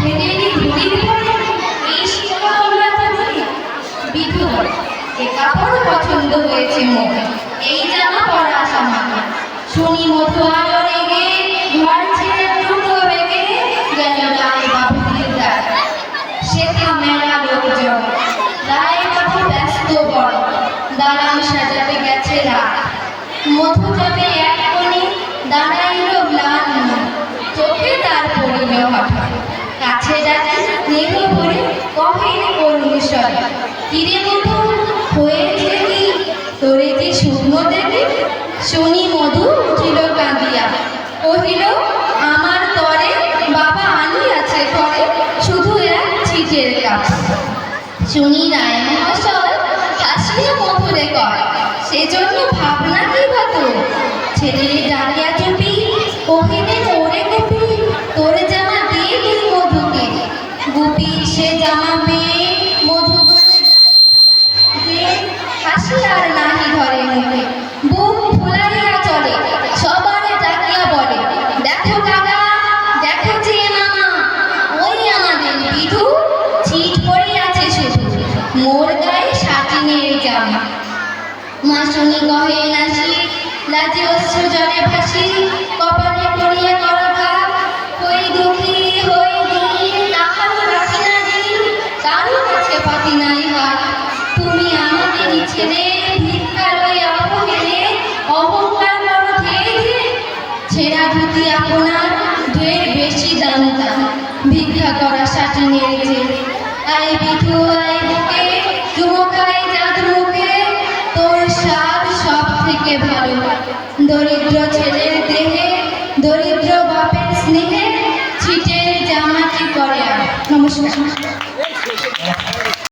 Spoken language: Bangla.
ছেলেরই ঘুড়ির পরে এই শিক্ষা হলো এত দূরে। বিধু বলে, এ কাপড় পছন্দ হয়েছে মোর, এই জামা পরা আশা মাকে। শুনি মধু আলো রেগে ঘর ছেড়ে দ্রুত বেগে গেল রায় বাবু দিদার। সেথা মেলা লোকজন, রায় বাবু ব্যস্ত বড়, দালান সাজাতে গেছে রাত। মধু যাবে এক কোণে, দাঁড়াইল ম্লান মুখ, চোখে তার পড়িল হঠাৎ। কাছে ডাকে স্নেহ ভরে কহেন করুণ স্বরে, কিরে মধু হয়েছে কি তোরে যে শুকনো দেখে? শুনি মধু উঠিল কাঁদিয়া, কহিল আমার তরে বাবা আনিয়াছে ঘরে শুধু এক ছিটের কাপ। শুনি রায় মহাশয় হাসিয়া মধুরে কয়, সেজন্য ভাবনা কি ভাত? ছেলেরে ডাকিয়া চুপি কহিলেন ওরে গুপি, তোরে জামা দিয়ে দিই মধুকে। গুপি সে জামা পেয়ে মধু দিয়ে হাসি আর নাহি ধরে মুখে, বুক ফুলাইয়া চলে সবারে ডাকিয়া বলে, দেখো কাকা দেখো যে মামা, ওই আমাদের বিধু ছিট পড়ে আছে শুধু, মোর গায়ে সাটিনের জামা। মা শুনি কহে নাসি, লাজে অশ্রু জলে ভাসি, কপালে করিয়া করঘা, হই দুঃখী হই দিন কাহারও রাখি না দিন, কারো কাছে পাতি নাই হাত। তুমি আমাদেরই ছেলে ভিক্ষা লইয়া অবহেলে, অহংকার করো ধীরে ধীরে, ছেঁড়া ধুতি আপনার ঢের বেশি দাম দাম, ভিক্ষা করা সাটিনের যে। আই বিধু আই বুকে চুমো খাই চাঁদ মুখে, তোর স্বাদ সব থেকে ভালো, দরিদ্র ছেলের দেহে দরিদ্র বাপের স্নেহে ছিটের জামাটি করে। নমস্কার।